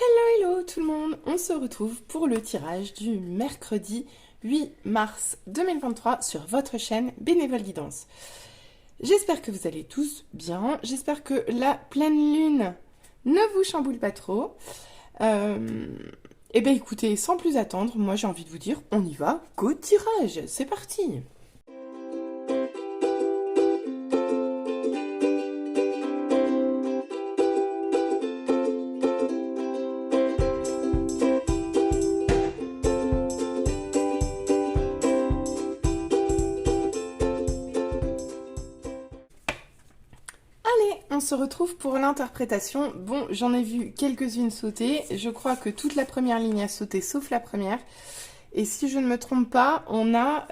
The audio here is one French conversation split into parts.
Hello tout le monde, on se retrouve pour le tirage du mercredi 8 mars 2023 sur votre chaîne Bénévole Guidance. J'espère que vous allez tous bien, j'espère que la pleine lune ne vous chamboule pas trop. Et bien écoutez, sans plus attendre, moi j'ai envie de vous dire, on y va, go tirage, c'est parti! On se retrouve pour l'interprétation. Bon, j'en ai vu quelques-unes sauter. Je crois que toute la première ligne a sauté, sauf la première. Et si je ne me trompe pas, on a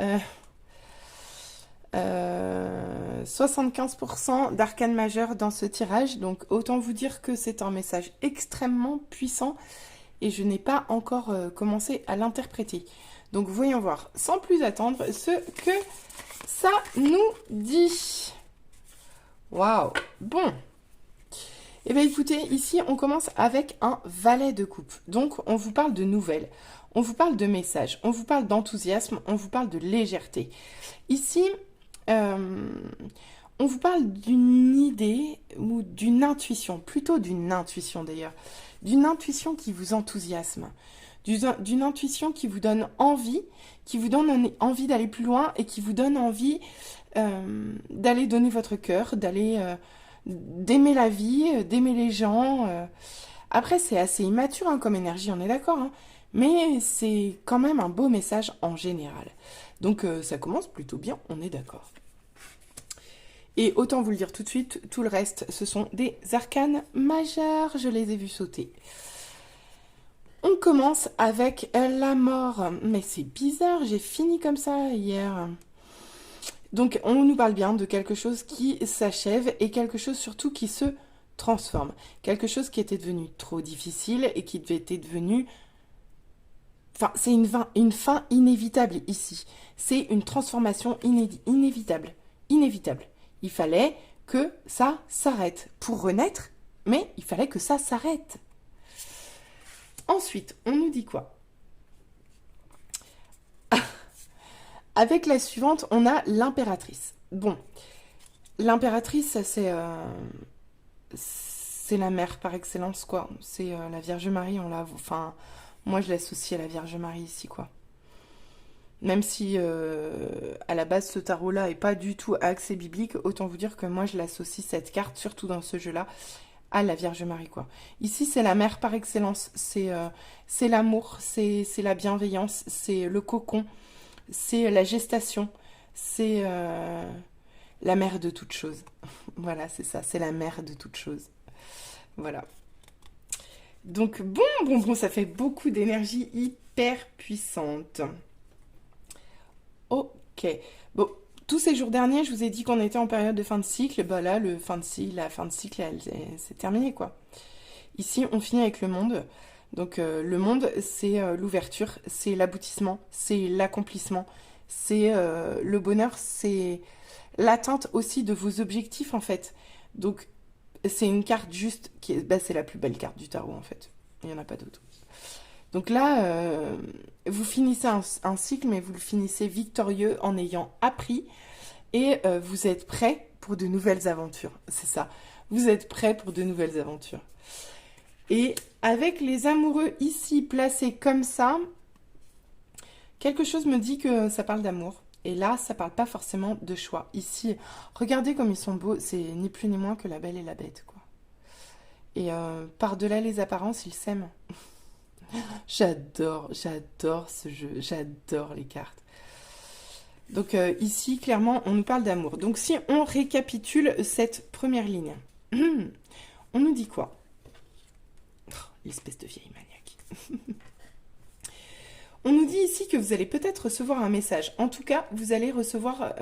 75% d'arcane majeur dans ce tirage. Donc, autant vous dire que c'est un message extrêmement puissant. Et je n'ai pas encore commencé à l'interpréter. Donc, voyons voir, sans plus attendre, ce que ça nous dit. Waouh! Bon. Eh bien écoutez, ici on commence avec un valet de coupe. Donc on vous parle de nouvelles, on vous parle de messages, on vous parle d'enthousiasme, on vous parle de légèreté. Ici, on vous parle d'une idée ou d'une intuition, plutôt d'une intuition d'ailleurs, d'une intuition qui vous enthousiasme, d'une intuition qui vous donne envie d'aller plus loin et qui vous donne envie d'aller donner votre cœur, d'aimer la vie, d'aimer les gens. Après, c'est assez immature hein, comme énergie, on est d'accord, hein, mais c'est quand même un beau message en général. Donc ça commence plutôt bien, on est d'accord. Et autant vous le dire tout de suite, tout le reste, ce sont des arcanes majeures, je les ai vus sauter. On commence avec la mort. Mais c'est bizarre, j'ai fini comme ça hier. Donc, on nous parle bien de quelque chose qui s'achève et quelque chose surtout qui se transforme. Quelque chose qui était devenu trop difficile et qui était devenu... Enfin, c'est une fin inévitable ici. C'est une transformation inévitable. Inévitable. Il fallait que ça s'arrête pour renaître, mais il fallait que ça s'arrête. Ensuite, on nous dit quoi? Avec la suivante, on a l'impératrice. Bon, l'impératrice, c'est la mère par excellence, quoi. C'est la Vierge Marie, enfin, moi, je l'associe à la Vierge Marie ici, quoi. Même si, à la base, ce tarot-là est pas du tout axé biblique, autant vous dire que moi, je l'associe, cette carte, surtout dans ce jeu-là, à la Vierge Marie, quoi. Ici, c'est la mère par excellence. C'est l'amour, c'est la bienveillance, c'est le cocon. C'est la gestation, c'est la mère de toute chose. Voilà, c'est ça, c'est la mère de toute chose. Voilà. Donc, bon, ça fait beaucoup d'énergie hyper puissante. Ok. Bon, tous ces jours derniers, je vous ai dit qu'on était en période de fin de cycle. Bah là, la fin de cycle, c'est terminé, quoi. Ici, on finit avec le monde. Donc le monde, c'est l'ouverture, c'est l'aboutissement, c'est l'accomplissement, c'est le bonheur, c'est l'atteinte aussi de vos objectifs en fait. Donc c'est une carte juste, c'est la plus belle carte du tarot en fait, il n'y en a pas d'autre. Donc là, vous finissez un cycle, mais vous le finissez victorieux en ayant appris et vous êtes prêts pour de nouvelles aventures, c'est ça. Vous êtes prêts pour de nouvelles aventures. Et avec les amoureux ici placés comme ça, quelque chose me dit que ça parle d'amour. Et là, ça parle pas forcément de choix. Ici, regardez comme ils sont beaux. C'est ni plus ni moins que la belle et la bête, quoi. Et par-delà les apparences, ils s'aiment. J'adore ce jeu. J'adore les cartes. Donc ici, clairement, on nous parle d'amour. Donc si on récapitule cette première ligne, on nous dit quoi? L'espèce de vieille maniaque. On nous dit ici que vous allez peut-être recevoir un message. En tout cas, vous allez recevoir,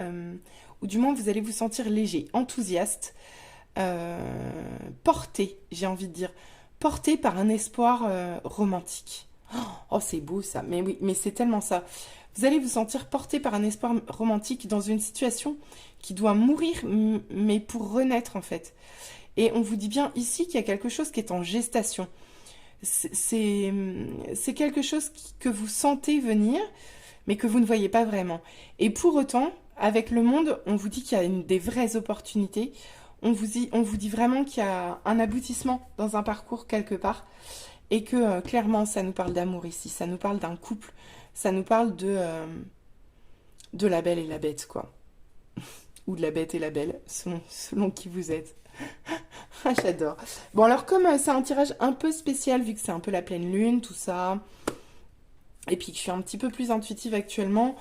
ou du moins vous allez vous sentir léger, enthousiaste, porté, j'ai envie de dire, porté par un espoir romantique. Oh, c'est beau ça, mais oui, mais c'est tellement ça. Vous allez vous sentir porté par un espoir romantique dans une situation qui doit mourir, mais pour renaître en fait. Et on vous dit bien ici qu'il y a quelque chose qui est en gestation. C'est quelque chose que vous sentez venir, mais que vous ne voyez pas vraiment. Et pour autant, avec le monde, on vous dit qu'il y a des vraies opportunités. On vous dit vraiment qu'il y a un aboutissement dans un parcours quelque part. Et que clairement, ça nous parle d'amour ici. Ça nous parle d'un couple. Ça nous parle de la belle et la bête, quoi. Ou de la bête et la belle, selon qui vous êtes. Ah, j'adore. Bon, alors comme c'est un tirage un peu spécial, vu que c'est un peu la pleine lune, tout ça, et puis que je suis un petit peu plus intuitive actuellement,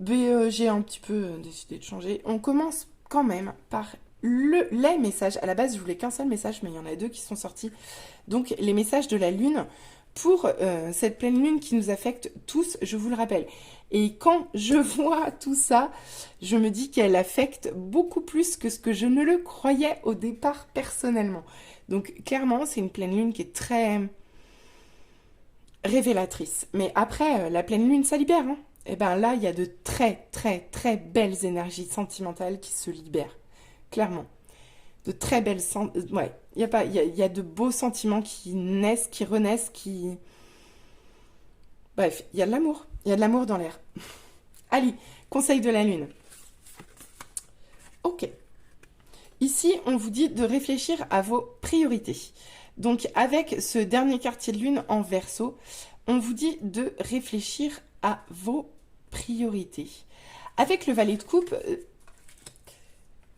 j'ai un petit peu décidé de changer. On commence quand même par les messages. À la base, je voulais qu'un seul message, mais il y en a deux qui sont sortis. Donc, les messages de la lune pour cette pleine lune qui nous affecte tous, je vous le rappelle. Et quand je vois tout ça, je me dis qu'elle affecte beaucoup plus que ce que je ne le croyais au départ personnellement. Donc, clairement, c'est une pleine lune qui est très révélatrice. Mais après, la pleine lune, ça libère, hein. Et bien là, il y a de très, très, très belles énergies sentimentales qui se libèrent. Clairement. De très belles... Ouais, il y a de beaux sentiments qui naissent, qui renaissent, qui... Bref, il y a de l'amour. Il y a de l'amour dans l'air. Allez, conseil de la lune. Ok. Ici, on vous dit de réfléchir à vos priorités. Donc, avec ce dernier quartier de lune en Verseau, on vous dit de réfléchir à vos priorités. Avec le valet de coupe,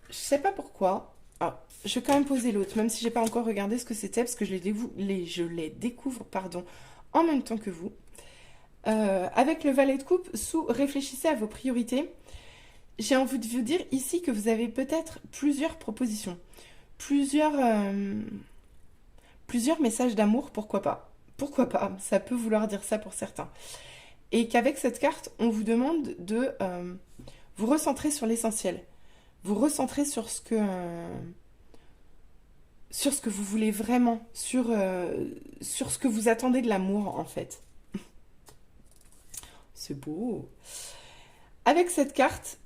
je sais pas pourquoi. Ah, je vais quand même poser l'autre, même si j'ai pas encore regardé ce que c'était, parce que je les découvre, pardon, en même temps que vous. Avec le valet de coupe, réfléchissez à vos priorités. J'ai envie de vous dire ici que vous avez peut-être plusieurs propositions, plusieurs messages d'amour, pourquoi pas. Pourquoi pas, ça peut vouloir dire ça pour certains. Et qu'avec cette carte, on vous demande de vous recentrer sur l'essentiel. Vous recentrer sur ce que vous voulez vraiment, sur ce que vous attendez de l'amour, en fait. C'est beau. Avec cette carte,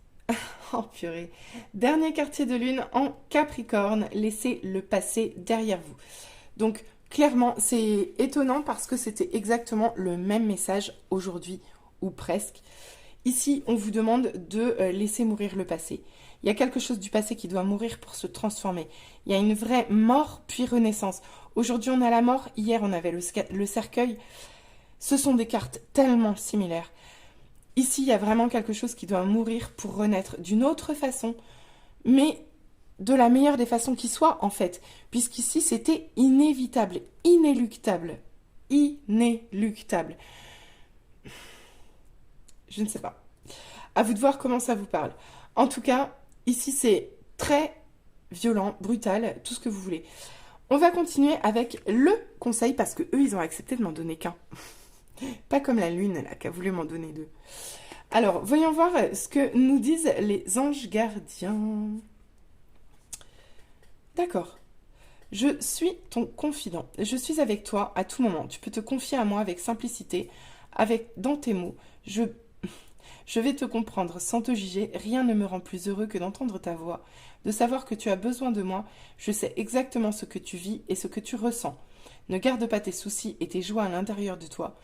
oh purée, dernier quartier de lune en Capricorne, laissez le passé derrière vous. Donc, clairement, c'est étonnant parce que c'était exactement le même message aujourd'hui, ou presque. Ici, on vous demande de laisser mourir le passé. Il y a quelque chose du passé qui doit mourir pour se transformer. Il y a une vraie mort puis renaissance. Aujourd'hui, on a la mort. Hier, on avait le cercueil. Ce sont des cartes tellement similaires. Ici, il y a vraiment quelque chose qui doit mourir pour renaître d'une autre façon, mais de la meilleure des façons qui soit, en fait. Puisqu'ici, c'était inévitable, inéluctable. Inéluctable. Je ne sais pas. À vous de voir comment ça vous parle. En tout cas, ici, c'est très violent, brutal, tout ce que vous voulez. On va continuer avec le conseil, parce que eux, ils ont accepté de m'en donner qu'un. Pas comme la lune, là, qui a voulu m'en donner deux. Alors, voyons voir ce que nous disent les anges gardiens. D'accord. Je suis ton confident. Je suis avec toi à tout moment. Tu peux te confier à moi avec simplicité, dans tes mots. Je vais te comprendre sans te juger. Rien ne me rend plus heureux que d'entendre ta voix, de savoir que tu as besoin de moi. Je sais exactement ce que tu vis et ce que tu ressens. Ne garde pas tes soucis et tes joies à l'intérieur de toi.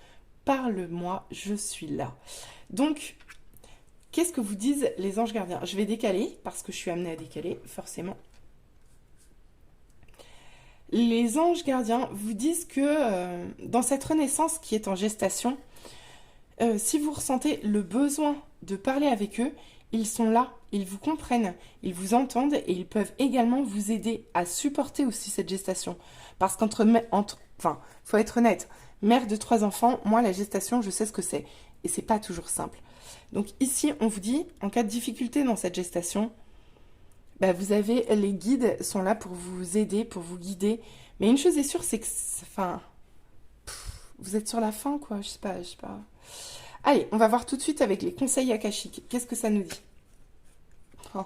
Parle-moi, je suis là. Donc, qu'est-ce que vous disent les anges gardiens? Je vais décaler, parce que je suis amenée à décaler, forcément. Les anges gardiens vous disent que dans cette renaissance qui est en gestation, si vous ressentez le besoin de parler avec eux, ils sont là, ils vous comprennent, ils vous entendent et ils peuvent également vous aider à supporter aussi cette gestation. Parce faut être honnête, mère de 3 enfants, moi la gestation, je sais ce que c'est. Et c'est pas toujours simple. Donc ici, on vous dit, en cas de difficulté dans cette gestation, vous avez, les guides sont là pour vous aider, pour vous guider. Mais une chose est sûre, c'est que, vous êtes sur la fin, quoi, je sais pas. Allez, on va voir tout de suite avec les conseils akashiques. Qu'est-ce que ça nous dit? Oh.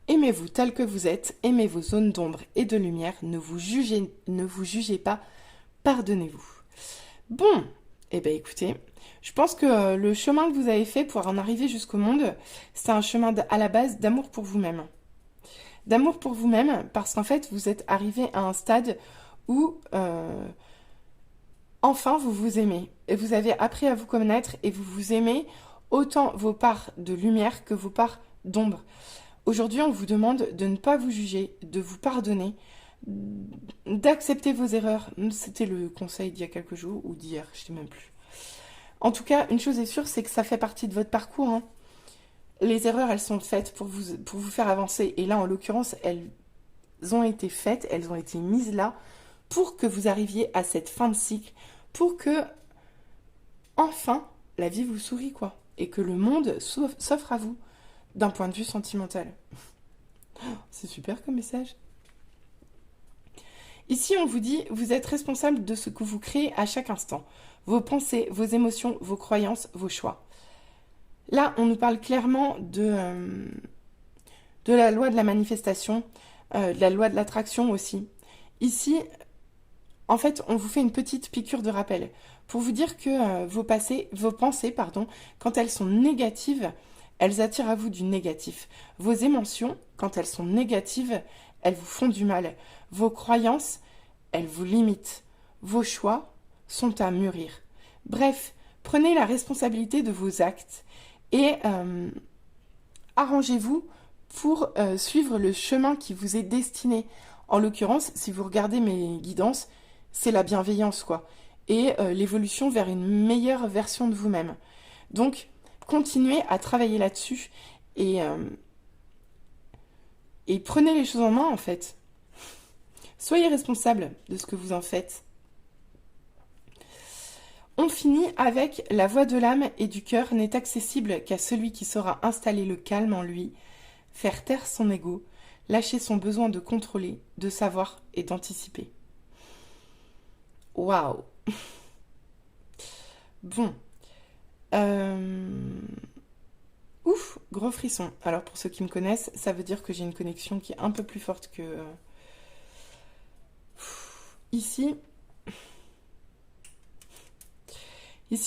Aimez-vous tel que vous êtes, aimez vos zones d'ombre et de lumière, ne vous jugez pas, pardonnez-vous. Bon, eh bien écoutez, je pense que le chemin que vous avez fait pour en arriver jusqu'au monde, c'est un chemin à la base d'amour pour vous-même. D'amour pour vous-même, parce qu'en fait, vous êtes arrivé à un stade où enfin vous vous aimez. Et vous avez appris à vous connaître et vous vous aimez autant vos parts de lumière que vos parts d'ombre. Aujourd'hui, on vous demande de ne pas vous juger, de vous pardonner, d'accepter vos erreurs. C'était le conseil d'il y a quelques jours ou d'hier, je ne sais même plus. En tout cas, une chose est sûre, c'est que ça fait partie de votre parcours, hein. Les erreurs, elles sont faites pour vous faire avancer. Et là, en l'occurrence, elles ont été faites, elles ont été mises là pour que vous arriviez à cette fin de cycle, pour que, enfin, la vie vous sourit, quoi. Et que le monde s'offre à vous d'un point de vue sentimental. C'est super comme message. Ici, on vous dit, vous êtes responsable de ce que vous créez à chaque instant. Vos pensées, vos émotions, vos croyances, vos choix. Là, on nous parle clairement de la loi de la manifestation, de la loi de l'attraction aussi. Ici, en fait, on vous fait une petite piqûre de rappel pour vous dire que vos pensées, pardon, quand elles sont négatives, elles attirent à vous du négatif. Vos émotions, quand elles sont négatives, elles vous font du mal. Vos croyances, elles vous limitent. Vos choix sont à mûrir. Bref, prenez la responsabilité de vos actes et arrangez-vous pour suivre le chemin qui vous est destiné. En l'occurrence, si vous regardez mes guidances, c'est la bienveillance, quoi. Et l'évolution vers une meilleure version de vous-même. Donc, continuez à travailler là-dessus et prenez les choses en main, en fait. Soyez responsable de ce que vous en faites. On finit avec la voix de l'âme et du cœur n'est accessible qu'à celui qui saura installer le calme en lui, faire taire son ego, lâcher son besoin de contrôler, de savoir et d'anticiper. Waouh. Bon. Ouf, gros frisson. Alors pour ceux qui me connaissent, ça veut dire que j'ai une connexion qui est un peu plus forte que... Ici,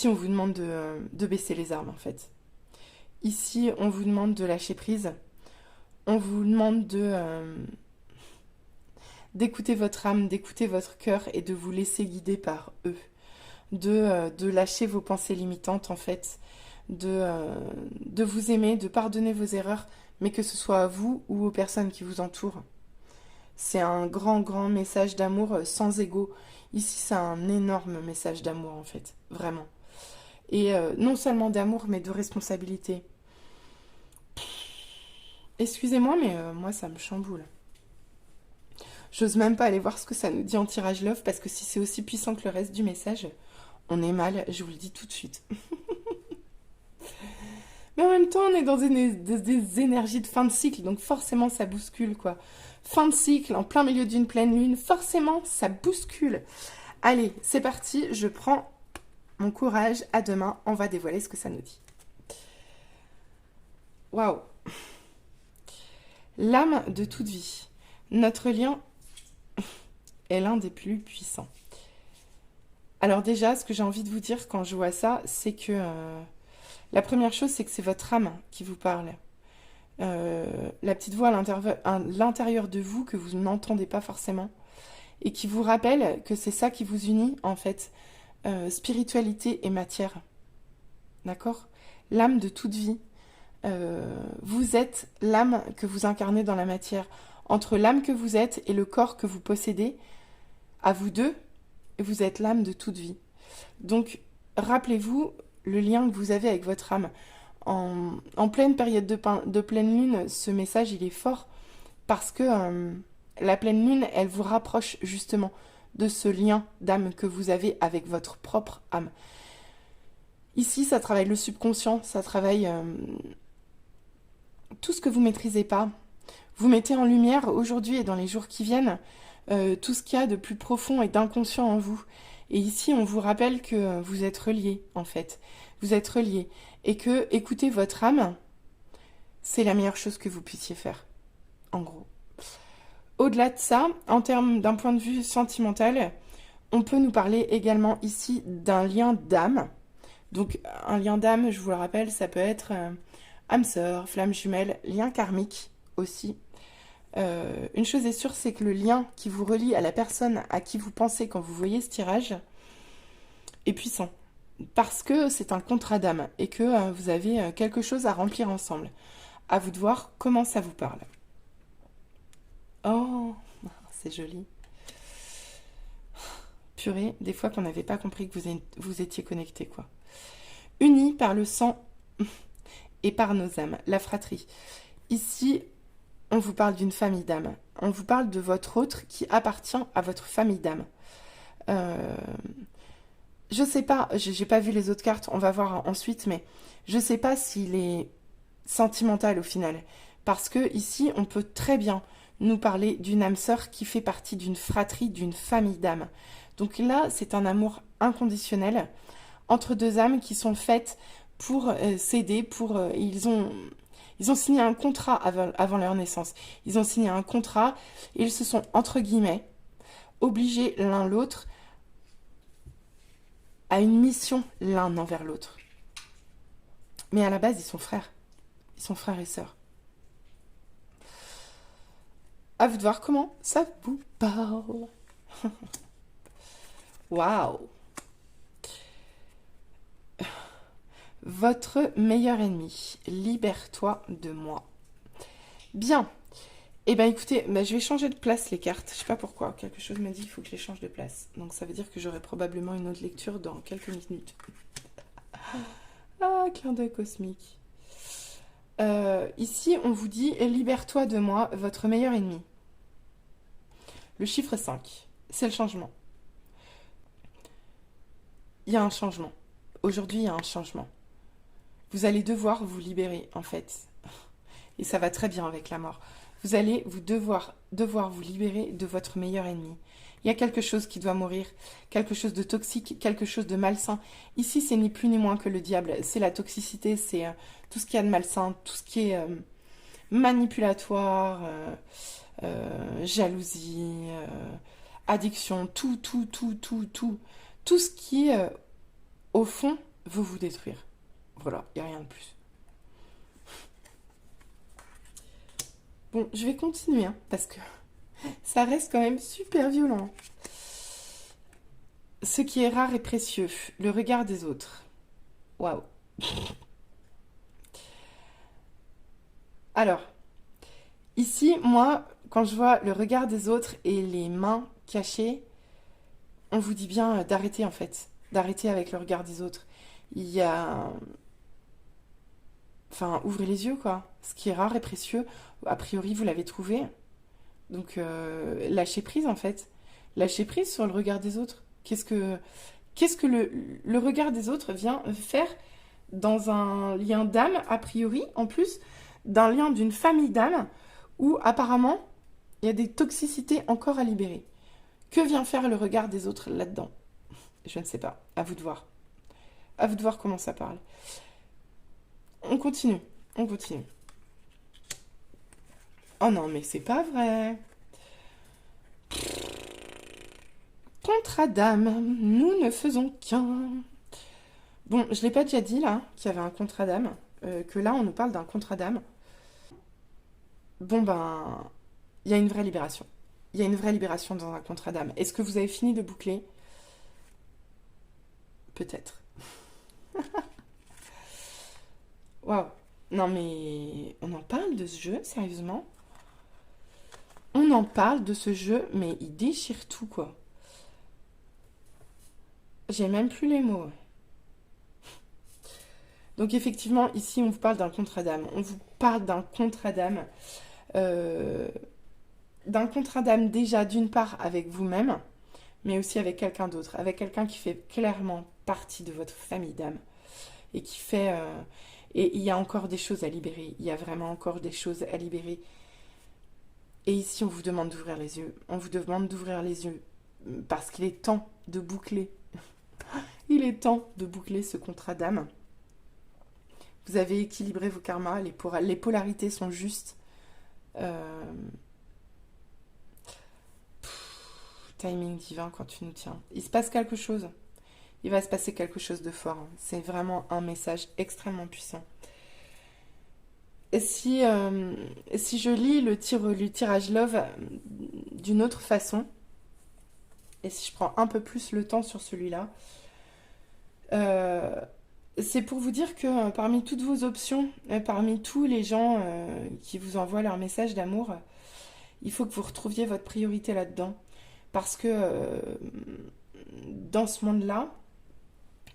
on vous demande de baisser les armes, en fait. Ici, on vous demande de lâcher prise. On vous demande d'écouter votre âme, d'écouter votre cœur et de vous laisser guider par eux. De lâcher vos pensées limitantes, en fait. De vous aimer, de pardonner vos erreurs, mais que ce soit à vous ou aux personnes qui vous entourent. C'est un grand, grand message d'amour sans ego. Ici, c'est un énorme message d'amour, en fait. Vraiment. Et non seulement d'amour, mais de responsabilité. Excusez-moi, mais moi, ça me chamboule. J'ose même pas aller voir ce que ça nous dit en tirage love, parce que si c'est aussi puissant que le reste du message, on est mal, je vous le dis tout de suite. Mais en même temps, on est dans des énergies de fin de cycle, donc forcément, ça bouscule, quoi. Fin de cycle, en plein milieu d'une pleine lune, forcément, ça bouscule. Allez, c'est parti, je prends mon courage. À demain, on va dévoiler ce que ça nous dit. Waouh. L'âme de toute vie. Notre lien est l'un des plus puissants. Alors déjà, ce que j'ai envie de vous dire quand je vois ça, c'est que la première chose, c'est que c'est votre âme qui vous parle. La petite voix à l'intérieur de vous que vous n'entendez pas forcément et qui vous rappelle que c'est ça qui vous unit en fait, spiritualité et matière. D'accord? L'âme de toute vie. Vous êtes l'âme que vous incarnez dans la matière. Entre l'âme que vous êtes et le corps que vous possédez, à vous deux, vous êtes l'âme de toute vie. Donc, rappelez-vous le lien que vous avez avec votre âme. En pleine période de pleine lune, ce message, il est fort parce que la pleine lune, elle vous rapproche justement de ce lien d'âme que vous avez avec votre propre âme. Ici, ça travaille le subconscient, ça travaille tout ce que vous ne maîtrisez pas. Vous mettez en lumière aujourd'hui et dans les jours qui viennent tout ce qu'il y a de plus profond et d'inconscient en vous. Et ici, on vous rappelle que vous êtes reliés, en fait. Vous êtes reliés. Et que écouter votre âme, c'est la meilleure chose que vous puissiez faire. En gros. Au-delà de ça, en termes d'un point de vue sentimental, on peut nous parler également ici d'un lien d'âme. Donc, un lien d'âme, je vous le rappelle, ça peut être âme sœur, flamme jumelle, lien karmique aussi. Une chose est sûre, c'est que le lien qui vous relie à la personne à qui vous pensez quand vous voyez ce tirage est puissant. Parce que c'est un contrat d'âme et que vous avez quelque chose à remplir ensemble. À vous de voir comment ça vous parle. Oh, c'est joli. Purée, des fois qu'on n'avait pas compris que vous étiez connectés, quoi. Unis par le sang et par nos âmes, la fratrie. Ici, on vous parle d'une famille d'âmes. On vous parle de votre autre qui appartient à votre famille d'âmes. Je sais pas, j'ai pas vu les autres cartes, on va voir ensuite, mais je sais pas s'il est sentimental au final. Parce que ici, on peut très bien nous parler d'une âme sœur qui fait partie d'une fratrie, d'une famille d'âmes. Donc là, c'est un amour inconditionnel entre deux âmes qui sont faites pour s'aider, ils ont signé un contrat avant leur naissance. Ils ont signé un contrat et ils se sont, entre guillemets, obligés l'un l'autre à une mission l'un envers l'autre. Mais à la base, ils sont frères. Ils sont frères et sœurs. À vous de voir comment ça vous parle. Waouh! Votre meilleur ennemi, libère-toi de moi. Bien. Eh bien, écoutez, je vais changer de place les cartes. Je sais pas pourquoi. Quelque chose m'a dit qu'il faut que je les change de place. Donc, ça veut dire que j'aurai probablement une autre lecture dans quelques minutes. Ah, clin d'œil cosmique. Ici, on vous dit, libère-toi de moi, votre meilleur ennemi. Le chiffre 5, c'est le changement. Il y a un changement. Aujourd'hui, il y a un changement. Vous allez devoir vous libérer, en fait. Et ça va très bien avec la mort. Vous allez devoir vous libérer de votre meilleur ennemi. Il y a quelque chose qui doit mourir, quelque chose de toxique, quelque chose de malsain. Ici, c'est ni plus ni moins que le diable. C'est la toxicité, c'est tout ce qu'il y a de malsain, tout ce qui est manipulatoire, jalousie, addiction, tout ce qui, au fond, veut vous détruire. Voilà, il n'y a rien de plus. Bon, je vais continuer, hein, parce que ça reste quand même super violent. Ce qui est rare et précieux, le regard des autres. Waouh. Alors, ici, moi, quand je vois le regard des autres et les mains cachées, on vous dit bien d'arrêter en fait. D'arrêter avec le regard des autres. Il y a... Enfin, ouvrez les yeux, quoi. Ce qui est rare et précieux, a priori, vous l'avez trouvé. Donc, lâchez prise, en fait. Lâchez prise sur le regard des autres. Qu'est-ce que le regard des autres vient faire dans un lien d'âme, a priori, en plus, d'un lien d'une famille d'âme, où, apparemment, il y a des toxicités encore à libérer. Que vient faire le regard des autres là-dedans? Je ne sais pas. À vous de voir. À vous de voir comment ça parle. On continue. Oh non, mais c'est pas vrai. Contrat d'âme, nous ne faisons qu'un. Bon, je l'ai pas déjà dit là, qu'il y avait un contrat d'âme, que là on nous parle d'un contrat d'âme. Bon ben, il y a une vraie libération. Il y a une vraie libération dans un contrat d'âme. Est-ce que vous avez fini de boucler? Peut-être. Waouh. Non mais, on en parle de ce jeu, sérieusement? On en parle de ce jeu, mais il déchire tout quoi. J'ai même plus les mots. Donc effectivement, ici, on vous parle d'un contrat d'âme. On vous parle d'un contrat d'âme. euh, D'un contrat d'âme déjà d'une part avec vous-même, mais aussi avec quelqu'un d'autre. Avec quelqu'un qui fait clairement partie de votre famille d'âme. Et qui fait... et il y a encore des choses à libérer. Il y a vraiment encore des choses à libérer. Et ici, on vous demande d'ouvrir les yeux. On vous demande d'ouvrir les yeux. Parce qu'il est temps de boucler. Il est temps de boucler ce contrat d'âme. Vous avez équilibré vos karmas, les polarités sont justes. Timing divin quand tu nous tiens. Il se passe quelque chose. Il va se passer quelque chose de fort. C'est vraiment un message extrêmement puissant. si je lis le tirage Love d'une autre façon, et si je prends un peu plus le temps sur celui-là, euh, c'est pour vous dire que parmi toutes vos options, parmi tous les gens qui vous envoient leurs messages d'amour, il faut que vous retrouviez votre priorité là-dedans. Parce que dans ce monde-là,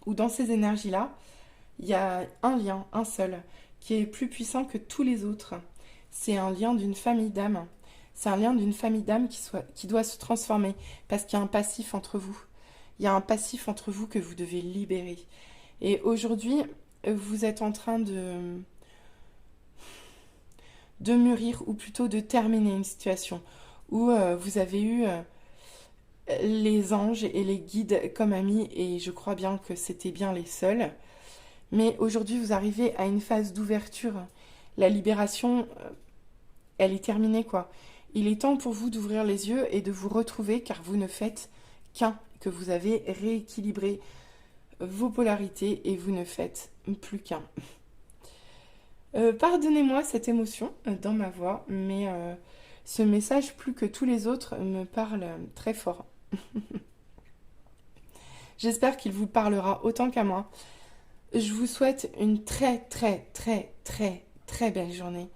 ou dans ces énergies-là, il y a un lien, un seul, qui est plus puissant que tous les autres. C'est un lien d'une famille d'âmes. C'est un lien d'une famille d'âmes qui doit se transformer parce qu'il y a un passif entre vous. Il y a un passif entre vous que vous devez libérer. Et aujourd'hui, vous êtes en train de mûrir ou plutôt de terminer une situation où vous avez eu les anges et les guides comme amis et je crois bien que c'était bien les seuls. Mais aujourd'hui, vous arrivez à une phase d'ouverture. La libération, elle est terminée, quoi. Il est temps pour vous d'ouvrir les yeux et de vous retrouver car vous ne faites qu'un, que vous avez rééquilibré vos polarités et vous ne faites plus qu'un. Pardonnez-moi cette émotion dans ma voix, mais ce message, plus que tous les autres, me parle très fort. J'espère qu'il vous parlera autant qu'à moi. Je vous souhaite une très très très très très belle journée.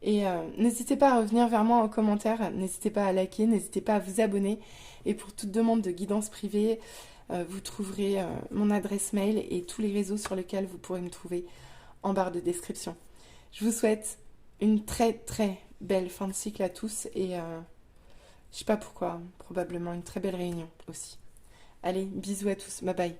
Et n'hésitez pas à revenir vers moi en commentaire, n'hésitez pas à liker, n'hésitez pas à vous abonner. Et pour toute demande de guidance privée, vous trouverez mon adresse mail et tous les réseaux sur lesquels vous pourrez me trouver en barre de description. Je vous souhaite une très très belle fin de cycle à tous et je sais pas pourquoi, probablement une très belle réunion aussi. Allez, bisous à tous, bye bye.